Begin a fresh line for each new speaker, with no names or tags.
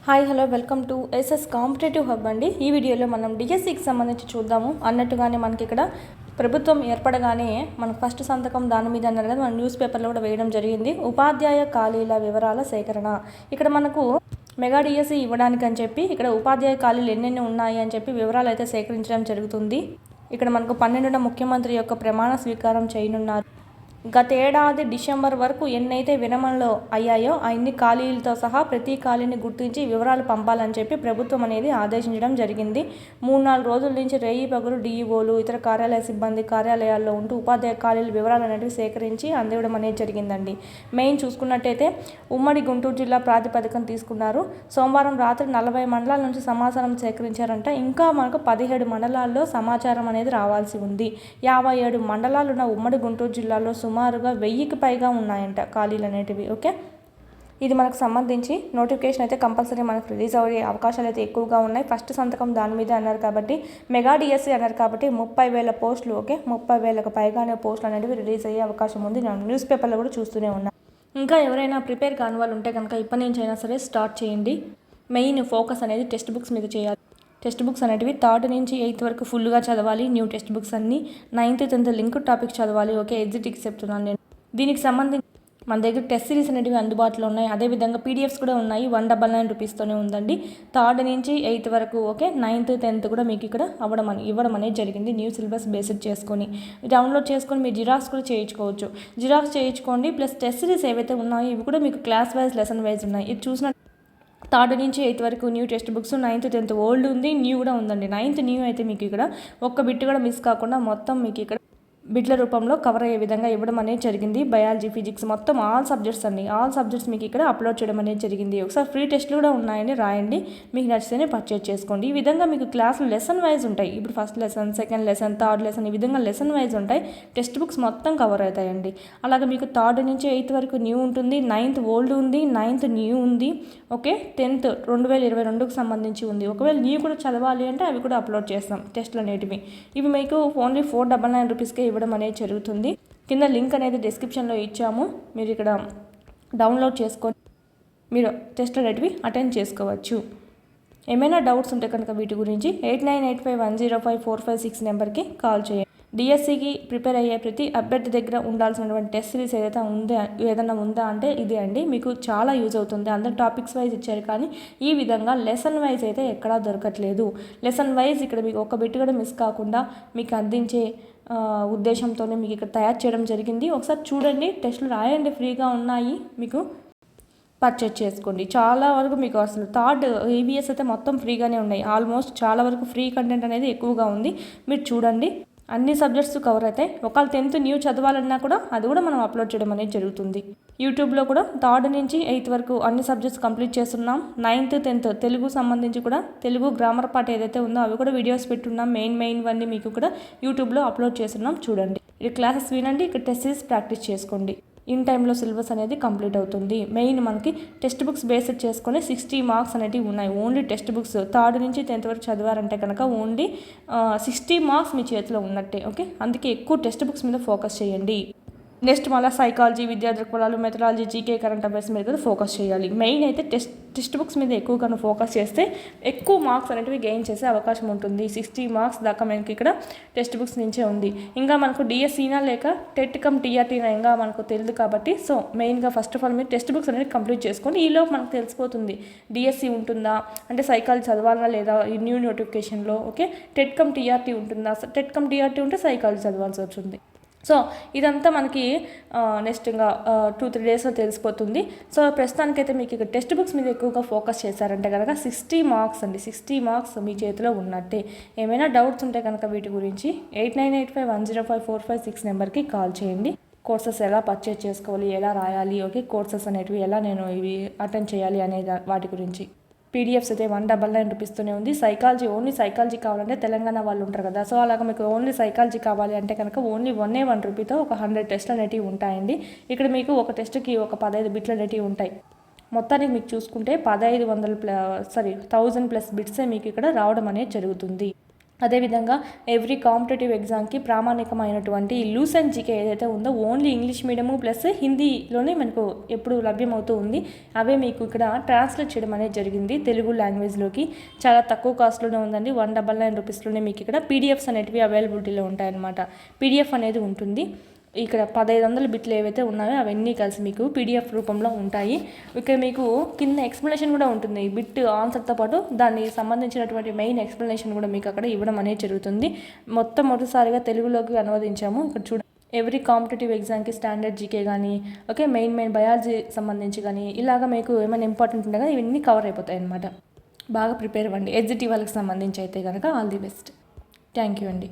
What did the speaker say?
Hi hello welcome to SS competitive hub అండి. ఈ వీడియోలో మనం డిఎస్సికి సంబంధించి చూద్దాము. అన్నట్టుగానే మనకి ఇక్కడ ప్రభుత్వం ఏర్పడగానే మనకు ఫస్ట్ సంతకం దాని మీద అన్నారు కదా, మన న్యూస్ పేపర్లో కూడా వేయడం జరిగింది. ఉపాధ్యాయ ఖాళీల వివరాల సేకరణ. ఇక్కడ మనకు మెగా డిఎస్సి ఇవ్వడానికి అని చెప్పి ఇక్కడ ఉపాధ్యాయ ఖాళీలు ఎన్నెన్ని ఉన్నాయి అని చెప్పి వివరాలు అయితే సేకరించడం జరుగుతుంది. ఇక్కడ మనకు 12న ముఖ్యమంత్రి యొక్క ప్రమాణ స్వీకారం చేయనున్నారు. గత ఏడాది డిసెంబర్ వరకు ఎన్నైతే విరమణలో అయ్యాయో అన్ని ఖాళీలతో సహా ప్రతి ఖాళీని గుర్తించి వివరాలు పంపాలని చెప్పి ప్రభుత్వం అనేది ఆదేశించడం జరిగింది. 3-4 రోజుల నుంచి రేయి పగులు డిఈఓలు ఇతర కార్యాలయ సిబ్బంది కార్యాలయాల్లో ఉంటూ ఉపాధ్యాయ ఖాళీల వివరాలు అనేవి సేకరించి అందివ్వడం అనేది జరిగిందండి. మెయిన్ చూసుకున్నట్టయితే ఉమ్మడి గుంటూరు జిల్లా ప్రాతిపదికన తీసుకున్నారు. సోమవారం రాత్రి 40 మండలాల నుంచి సమాచారం సేకరించారంట. ఇంకా మనకు 17 మండలాల్లో సమాచారం అనేది రావాల్సి ఉంది. 57 మండలాలున్న ఉమ్మడి గుంటూరు జిల్లాలో సుమారుగా 1000కి పైగా ఉన్నాయంట ఖాళీలు అనేటివి. ఓకే, ఇది మనకు సంబంధించి నోటిఫికేషన్ అయితే కంపల్సరీ మనకు రిలీజ్ అయ్యే అవకాశాలు అయితే ఎక్కువగా ఉన్నాయి. ఫస్ట్ సంతకం దాని మీద అన్నారు కాబట్టి, మెగా డిఎస్సి అన్నారు కాబట్టి 30,000 పోస్టులు, ఓకే 30,000కు పైగానే పోస్టులు అనేవి రిలీజ్ అయ్యే అవకాశం ఉంది. నేను న్యూస్ పేపర్లో కూడా చూస్తూనే ఉన్నాను. ఇంకా ఎవరైనా ప్రిపేర్ కాని వాళ్ళు ఉంటే కనుక ఇప్పటి నుంచి అయినా సరే స్టార్ట్ చేయండి. మెయిన్ ఫోకస్ అనేది టెక్స్ట్ బుక్స్ మీద చేయాలి. టెక్స్ట్ బుక్స్ అనేటివి 3rd నుంచి 8th వరకు ఫుల్గా చదవాలి. న్యూ టెక్స్ట్ బుక్స్ అన్ని 9th 10th లింక్ టాపిక్ చదవాలి. ఓకే, ఎగ్జిటిక్స్ చెప్తున్నాను నేను. దీనికి సంబంధించి మన దగ్గర టెస్ట్ సిరీస్ అనేటివి అందుబాటులో ఉన్నాయి. అదేవిధంగా పీడిఎఫ్స్ కూడా ఉన్నాయి. 199 రూపీస్తోనే ఉందండి. 3rd నుంచి 8th వరకు, ఓకే 9th 10th కూడా మీకు ఇక్కడ ఇవ్వడం అనేది జరిగింది. న్యూ సిలబస్ బేస్డ్ చేసుకొని డౌన్లోడ్ చేసుకొని మీరు జిరాక్స్ కూడా చేయించుకోవచ్చు. జిరాక్స్ చేయించుకోండి. ప్లస్ టెస్ట్ సిరీస్ ఏవైతే ఉన్నాయో ఇవి కూడా మీకు క్లాస్ వైజ్ లెసన్ వైజ్ ఉన్నాయి. ఇది చూసిన 3rd నుంచి 8th వరకు new text books, 9th 10th old ఉంది, న్యూ కూడా ఉందండి. 9th న్యూ అయితే మీకు ఇక్కడ ఒక్క బిట్ కూడా మిస్ కాకుండా మొత్తం మీకు ఇక్కడ బిట్ల రూపంలో కవర్ అయ్యే విధంగా ఇవ్వడం అనేది జరిగింది. బయాలజీ, ఫిజిక్స్ మొత్తం ఆల్ సబ్జెక్ట్స్ అండి. ఆల్ సబ్జెక్ట్స్ మీకు ఇక్కడ అప్లోడ్ చేయడం అనేది జరిగింది. ఒకసారి ఫ్రీ టెస్ట్లు కూడా ఉన్నాయండి, రాయండి. మీకు నచ్చితేనే పర్చేజ్ చేసుకోండి. ఈ విధంగా మీకు క్లాసులు లెసన్ వైజ్ ఉంటాయి. ఇప్పుడు first lesson, second lesson, 3rd lesson ఈ విధంగా లెసన్ వైజ్ ఉంటాయి. టెక్స్ట్ బుక్స్ మొత్తం కవర్ అవుతాయండి. అలాగే మీకు 3rd నుంచి 8th వరకు న్యూ ఉంటుంది, 9th ఓల్డ్ ఉంది, 9th న్యూ ఉంది, ఓకే 10th 2022కు సంబంధించి ఉంది. ఒకవేళ న్యూ కూడా చదవాలి అంటే అవి కూడా అప్లోడ్ చేస్తాం టెస్ట్లు అనేటివి. ఇవి మీకు ఓన్లీ 499 రూపీస్కే ఇవ్వడం అనేది జరుగుతుంది. కింద లింక్ అనేది డిస్క్రిప్షన్లో ఇచ్చాము. మీరు ఇక్కడ డౌన్లోడ్ చేసుకొని మీరు టెస్ట్ అనేటివి అటెండ్ చేసుకోవచ్చు. ఏమైనా డౌట్స్ ఉంటే కనుక వీటి గురించి 8985105456 నెంబర్కి కాల్ చేయండి. డిఎస్సికి ప్రిపేర్ అయ్యే ప్రతి అభ్యర్థి దగ్గర ఉండాల్సినటువంటి టెస్ట్ సిరీస్ ఏదైనా ఉందా అంటే ఇదే అండి. మీకు చాలా యూజ్ అవుతుంది. అందరు టాపిక్స్ వైజ్ ఇచ్చారు కానీ ఈ విధంగా లెసన్ వైజ్ అయితే ఎక్కడా దొరకట్లేదు. లెసన్ వైజ్ ఇక్కడ మీకు ఒక బిట్ కూడా మిస్ కాకుండా మీకు అందించే ఉద్దేశంతోనే మీకు ఇక్కడ తయారు చేయడం జరిగింది. ఒకసారి చూడండి, టెస్టులు రాయండి, ఫ్రీగా ఉన్నాయి, మీకు పర్చేజ్ చేసుకోండి. చాలా వరకు మీకు అసలు 3rd ఈవీఎస్ అయితే మొత్తం ఫ్రీగానే ఉన్నాయి. ఆల్మోస్ట్ చాలా వరకు ఫ్రీ కంటెంట్ అనేది ఎక్కువగా ఉంది. మీరు చూడండి, అన్ని సబ్జెక్ట్స్ కవర్ అవుతాయి. ఒకవేళ 10th న్యూ చదవాలన్నా కూడా అది కూడా మనం అప్లోడ్ చేయడం అనేది జరుగుతుంది. యూట్యూబ్లో కూడా 3rd నుంచి 8th వరకు అన్ని సబ్జెక్ట్స్ కంప్లీట్ చేస్తున్నాం. 9th 10th తెలుగు సంబంధించి కూడా తెలుగు గ్రామర్ పార్ట్ ఏదైతే ఉందో అవి కూడా వీడియోస్ పెట్టున్నాం. మెయిన్ వన్నీ మీకు కూడా యూట్యూబ్లో అప్లోడ్ చేస్తున్నాం. చూడండి, ఈ క్లాసెస్ వినండి, ఇక్కడ టెస్ట్ సిరీస్ ప్రాక్టీస్ చేసుకోండి. ఇన్ టైంలో సిలబస్ అనేది కంప్లీట్ అవుతుంది. మెయిన్ మనకి టెక్స్ట్ బుక్స్ బేస్డ్ చేసుకొని 60 మార్క్స్ అనేవి ఉన్నాయి. ఓన్లీ టెక్స్ట్ బుక్స్ 3rd నుంచి 10th వరకు చదివారంటే కనుక ఓన్లీ 60 మార్క్స్ మీ చేతిలో ఉన్నట్టే. ఓకే, అందుకే ఎక్కువ టెక్స్ట్ బుక్స్ మీద ఫోకస్ చేయండి. నెక్స్ట్ మళ్ళీ సైకాలజీ, విద్యా దృక్పథాలు, మెథడాలజీ, జీకే, కరెంట్ అఫైర్స్ మీద కూడా ఫోకస్ చేయాలి. మెయిన్ అయితే టెక్స్ట్ బుక్స్ మీద ఎక్కువగా ఫోకస్ చేస్తే ఎక్కువ మార్క్స్ అనేవి గెయిన్ చేసే అవకాశం ఉంటుంది. 60 మార్క్స్ దాకా మనకి ఇక్కడ టెక్స్ట్ బుక్స్ నుంచే ఉంది. ఇంకా మనకు డిఎస్సీనా లేక టెట్ కమ్ టీఆర్టీనా ఇంకా మనకు తెలియదు కాబట్టి సో మెయిన్గా ఫస్ట్ ఆఫ్ ఆల్ మీరు టెక్స్ట్ బుక్స్ అనేది కంప్లీట్ చేసుకోండి. ఈలోపు మనకు తెలిసిపోతుంది డిఎస్సీ ఉంటుందా అంటే సైకాలజీ చదవాలా లేదా ఈ న్యూ నోటిఫికేషన్లో. ఓకే, టెట్ కమ్ టీఆర్టీ ఉంటుందా, టెట్ కమ్ టీఆర్టీ ఉంటే సైకాలజీ చదవాల్సి వస్తుంది. సో ఇదంతా మనకి నెక్స్ట్ ఇంకా 2-3 డేస్లో తెలిసిపోతుంది. సో ప్రస్తుతానికైతే మీకు ఇక్కడ టెక్స్ట్ బుక్స్ మీద ఎక్కువగా ఫోకస్ చేశారంటే కనుక 60 మార్క్స్ అండి. 60 మార్క్స్ మీ చేతిలో ఉన్నట్టే. ఏమైనా డౌట్స్ ఉంటే కనుక వీటి గురించి 8985105456 నెంబర్కి కాల్ చేయండి. కోర్సెస్ ఎలా పర్చేజ్ చేసుకోవాలి, ఎలా రాయాలి, ఓకే కోర్సెస్ అనేటివి ఎలా నేను ఇవి అటెండ్ చేయాలి అనే వాటి గురించి పీడిఎఫ్స్ అయితే 199 రూపీస్తోనే ఉంది. సైకాలజీ ఓన్లీ సైకాలజీ కావాలంటే తెలంగాణ వాళ్ళు ఉంటారు కదా, సో అలాగా మీకు ఓన్లీ సైకాలజీ కావాలి అంటే కనుక ఓన్లీ 1 రూపీతో ఒక 100 టెస్ట్లు అనేటివి ఉంటాయండి. ఇక్కడ మీకు ఒక టెస్ట్కి ఒక 15 బిట్లు అనేటివి ఉంటాయి. మొత్తానికి మీకు చూసుకుంటే 1000+ బిట్సే మీకు ఇక్కడ రావడం అనేది జరుగుతుంది. అదేవిధంగా ఎవ్రీ కాంపిటేటివ్ ఎగ్జామ్కి ప్రామాణికమైనటువంటి ఈ లూసెంట్ జీకే ఏదైతే ఉందో ఓన్లీ ఇంగ్లీష్ మీడియము ప్లస్ హిందీలోనే మనకు ఎప్పుడు లభ్యమవుతూ ఉంది. అవే మీకు ఇక్కడ ట్రాన్స్లేట్ చేయడం అనేది జరిగింది తెలుగు లాంగ్వేజ్లోకి. చాలా తక్కువ కాస్ట్లోనే ఉందండి. 199 రూపీస్లోనే మీకు ఇక్కడ పీడిఎఫ్స్ అనేటివి అవైలబిలిటీలో ఉంటాయన్నమాట. పీడిఎఫ్ అనేది ఉంటుంది. ఇక్కడ 1500 బిట్లు ఏవైతే ఉన్నాయో అవన్నీ కలిసి మీకు పీడిఎఫ్ రూపంలో ఉంటాయి. ఇక్కడ మీకు కింద ఎక్స్ప్లెనేషన్ కూడా ఉంటుంది. బిట్ ఆన్సర్తో పాటు దానికి సంబంధించినటువంటి మెయిన్ ఎక్స్ప్లెనేషన్ కూడా మీకు అక్కడ ఇవ్వడం అనేది జరుగుతుంది. మొదటిసారిగా తెలుగులోకి అనువదించాము. ఇక్కడ ఎవ్రీ కాంపిటేటివ్ ఎగ్జామ్కి స్టాండర్డ్ జీకే కానీ ఓకే మెయిన్ బయాలజీ సంబంధించి కానీ ఇలాగ మీకు ఏమైనా ఇంపార్టెంట్ ఉంటే కానీ ఇవన్నీ కవర్ అయిపోతాయి అన్నమాట. బాగా ప్రిపేర్ అవ్వండి. ఎగ్జిట్ వాళ్ళకి సంబంధించి అయితే కనుక all the best. Thank you అండి.